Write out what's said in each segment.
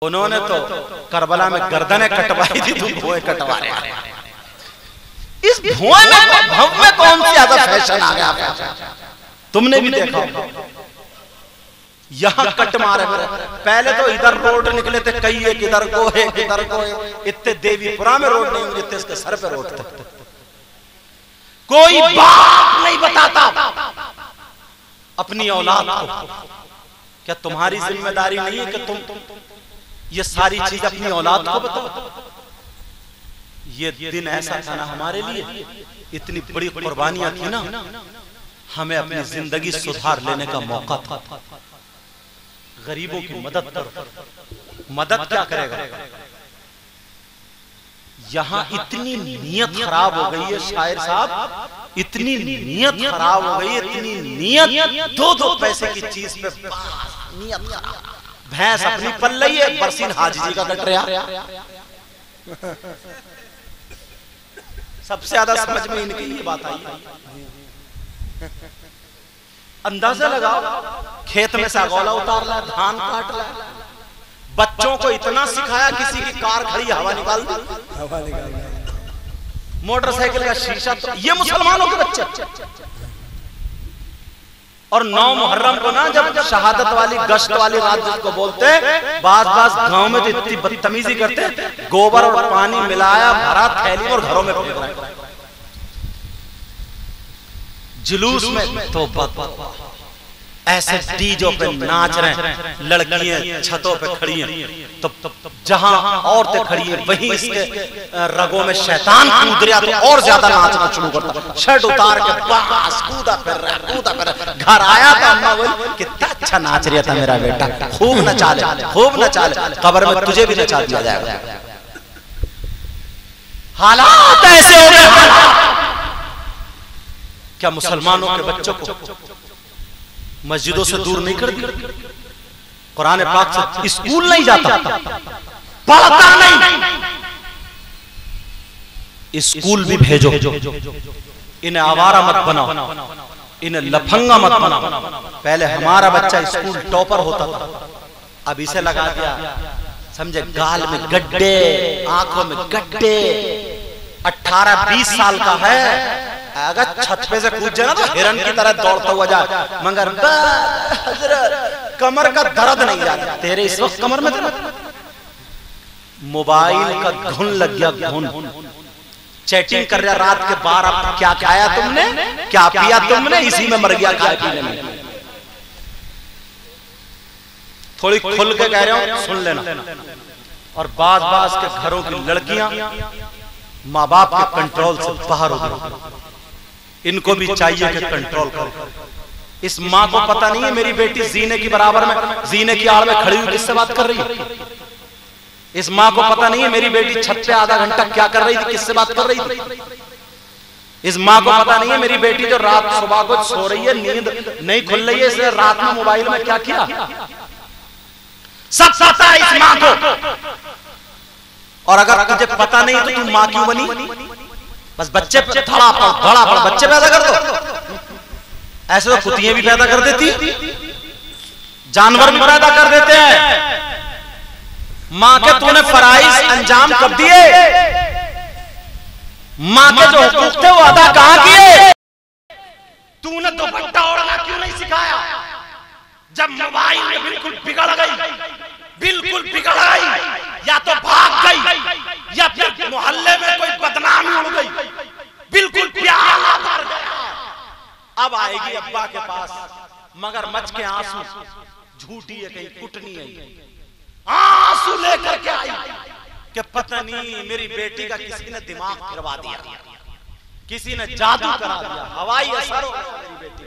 उन्होंने तो करबला में गर्दनें कटवाई थी, तुम भुएं कटवा रहे हैं। इस भुएं में भव में कौन सी ज्यादा फैशन आ गया? तुमने भी देखा यहां कट मारे मेरे। पहले तो इधर रोड निकले थे कई, एक इधर को एक इधर को, इतने देवीपुरा में रोड नहीं, जितने इसके सर पे रोड थे। कोई बात नहीं बताता अपनी औलाद को। क्या तुम्हारी जिम्मेदारी नहीं है कि तुम ये सारी चीज अपनी औलाद को बताओ? ये दिन ऐसा था ना हमारे लिए, इतनी बड़ी कुर्बानियां थी ना, हमें अपनी जिंदगी सुधार लेने का मौका था। गरीबों की मदद करो। मदद क्या करेगा? यहां इतनी नीयत खराब हो गई है शायर साहब, इतनी नीयत खराब हो गई, इतनी नीयत, दो पैसे की चीज पे नीयत खराब। भैंस अपनी पल रही है, बरसीन हाजी जी का कट रहा। सबसे ज्यादा समझ में इनकी ये बात आई। अंदाजा लगाओ, खेत में से अगोला उतार ला, धान काट ला, बच्चों को इतना सिखाया, किसी की कार खड़ी हवा निकाल दी, मोटरसाइकिल का शीशा, तो ये मुसलमानों के बच्चे। और 9 मुहर्रम को ना जब शहादत वाली गश्त वाली रात जिसको बोलते, बास गांव में तो इतनी बदतमीजी करते, गोबर और पानी मिलाया भरा थैली और घरों में फेंक रहे जुलूस में। तो ऐसे डीजों पे नाच रहे हैं, लड़कियां छतों पे खड़ी हैं, तो जहां औरतें खड़ी हैं वहीं इसके रगों में शैतान कूद रहा, तो और ज्यादा नाचना शुरू करता। शर्ट उतार के बस कूदा फिर रहा। घर आया तो अम्मा बोली कितना अच्छा नाच रहा था मेरा बेटा, खूब नचा ले, खूब नचा ले, कब्र में तुझे भी नचा दिया जाएगा। हालात ऐसे हो गए। क्या मुसलमानों के बच्चों को मस्जिदों से दूर नहीं कर दिया? कुरान पाक से स्कूल नहीं जाता, पढ़ता नहीं, स्कूल भी भेजो। इन्हें आवारा मत बनाओ, इन्हें लफंगा मत बनाओ। पहले हमारा बच्चा स्कूल टॉपर होता था, अब इसे लगा दिया, समझे, गाल में गड्ढे, आंखों में गड्ढे। 18-20 साल का है, अगर छत पे से कूद जाए ना तो हिरन की तरह दौड़ता हुआ जाए, मगर कमर का दर्द नहीं जाता। तेरे इस वक्त कमर में दर्द, मोबाइल का घुन लग गया, घुन। चैटिंग कर रहा रात के 12, क्या खाया तुमने, क्या पिया तुमने, इसी में मर गया खाए पीने में। थोड़ी खुल के कह रहा हूं, सुन लेना। और बाज के घरों की लड़कियां माँ बाप के कंट्रोल से बाहर हो गई। इनको भी चाहिए कि कंट्रोल करो। इस माँ को पता नहीं है मेरी बेटी जीने की बराबर में, जीने की आड़ में खड़ी हुई किससे बात कर रही है। इस माँ को पता नहीं है मेरी बेटी छत पे आधा घंटा क्या कर रही थी, किससे बात कर रही थी। इस माँ को पता नहीं है मेरी बेटी जो रात सुबह को सो रही है, नींद नहीं खुल रही है, इसने रात में मोबाइल में क्या किया। सब पता है इस माँ को। और अगर तुझे पता नहीं तो तू माँ क्यों बनी? बस बच्चे धड़ा पड़ बच्चे पैदा कर दो। ऐसे तो कुतियां भी पैदा कर देती, जानवर भी पैदा कर देते हैं। माँ के तूने फराइज अंजाम कर दिए, माँ के जो हुकूक थे वो अदा कहां किए? तूने दुपट्टा ओढ़ना क्यों नहीं सिखाया? जब मोबाइल में बिल्कुल बिगड़ गई, बिल्कुल बिगड़ गई, या तो भाग गई या फिर मोहल्ले में कोई बदनामी उड़ गई, बिल्कुल प्यार कर गया। अब आएगी अब्बा के पास मगर मच के आंसू, झूठी है कहीं कुटनी है, आंसू लेकर के आई कि पता नहीं मेरी बेटी का किसी ने दिमाग फिरवा दिया, किसी ने जादू करा दिया, हवाई असर हो गया मेरी बेटी।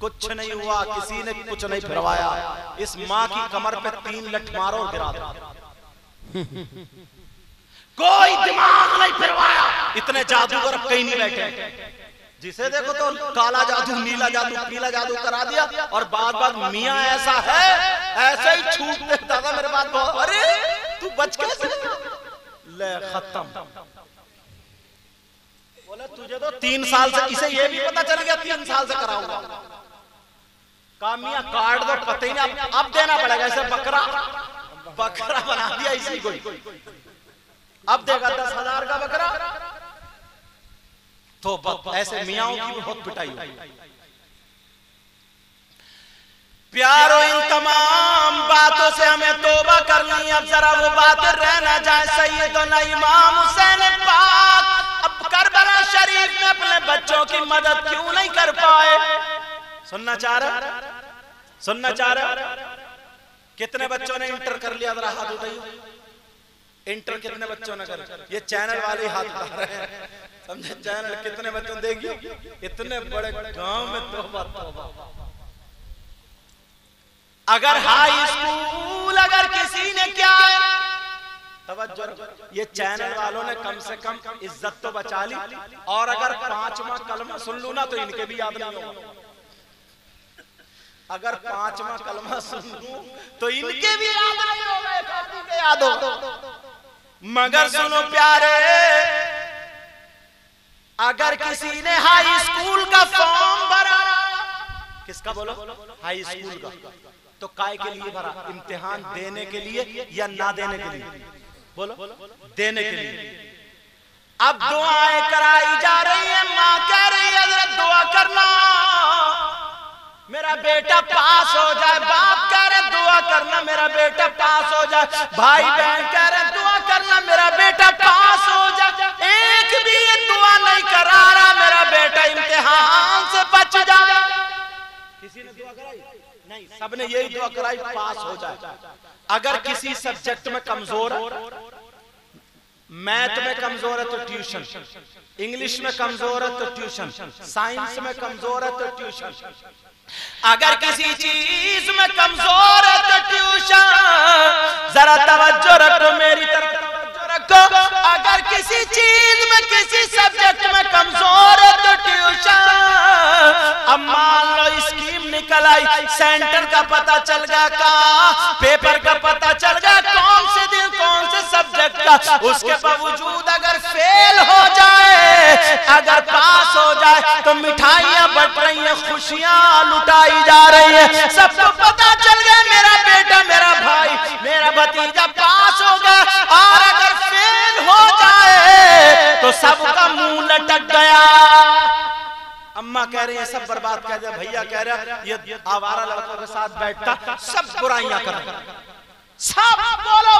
कुछ नहीं हुआ, किसी ने कुछ नहीं फिरवाया। इस माँ की कमर पे 3 लठ मारो और गिरा दो, कोई दिमाग नहीं फिरवाया। इतने जादूगर अब कहीं नहीं बैठे, जिसे देखो तो काला जादू, नीला जादू, पीला जादू करा दिया। और बाद मियाँ ऐसा है, ऐसे ही छूट देता था मेरे बात। अरे तू बच कैसे? ले खत्म। बोले तुझे तो 3 साल से, इसे ये भी पता चल गया 3 साल से कराऊंगा। कामिया काट दो, पता ही नहीं, अब देना पड़ेगा। ऐसे बकरा बकरा बना दिया इसी को। अब देगा 10,000 का बकरा, तो ऐसे मियाओं की बहुत पिटाई हुई। प्यारो, इन तमाम बातों से हमें तौबा करनी है। अब जरा वो बातें रह ना जाए। सैयदना इमाम हुसैन पाक अब करबला शरीफ में अपने बच्चों की मदद क्यों नहीं कर पाए? सुनना चाह रहे? सुनना चाह रहे? कितने बच्चों ने इंटर कर लिया? जरा हाथ उठाइए। इंटर कितने बच्चों ने कर? ये चैनल वाले हाथ उठा रहे हैं, समझे? चैनल कितने बच्चों देखिए, इतने बड़े गांव में तौबा तौबा। अगर हाई स्कूल अगर किसी ने क्या, तवज्जो, ये चैनल वालों ने कम से कम इज्जत तो बचा ली। और अगर 5वां कलमा सुन लूं ना तो इनके भी याद नहीं होगा। अगर 5वां कलमा सुन लूं तो इनके भी याद नहीं होगा, एक आदमी के याद हो। मगर सुनो प्यारे, अगर किसी ने हाई स्कूल का फॉर्म भरा, किसका बोलो? हाई स्कूल का, तो काय के लिए भरा? इम्तिहान देने के लिए या ना देने के लिए? बोलो, देने के लिए। अब दुआएं कराई जा रही है, माँ कह रही है दुआ करना मेरा बेटा पास हो जाए, बाप कह रहे दुआ करना मेरा बेटा पास हो जाए, भाई बहन कह रहे दुआ करना मेरा बेटा पास हो जाए। एक भी ये दुआ नहीं करा रहा मेरा बेटा इम्तिहान से बच जाए। किसी ने दुआ कराई? नहीं, सबने यही दुआ कराई पास हो जाए। अगर किसी सब्जेक्ट में कमजोर है, मैथ में कमजोर है तो ट्यूशन, इंग्लिश में कमजोर है तो ट्यूशन, साइंस में कमजोर है तो ट्यूशन, अगर किसी चीज में कमजोर है तो ट्यूशन। जरा तवज्जो रखो, मेरी तरफ तवज्जो रखो। अगर किसी चीज में किसी सब्जेक्ट में कमजोर है तो ट्यूशन। अब मान लो स्कीम निकल आई, सेंटर का पता चल गया, का पेपर का पता चल गया, कौन से दिन कौन से सब्जेक्ट का, उसके बावजूद अगर फेल हो जाए, अगर पास हो जाए तो मिठाइयां बट रही है, खुशियां लुटाई जा रही है। सबको पता चल गया मेरा बेटा, मेरा भाई, मेरा भतीजा पास हो गया। और अगर फेल हो जाए तो सबका मुंह लटक गया। अम्मा कह रही है सब बर्बाद कर दिया, भैया कह रहा ये आवारा लड़कों के साथ बैठता, सब बुराइयां कर, सब बोलो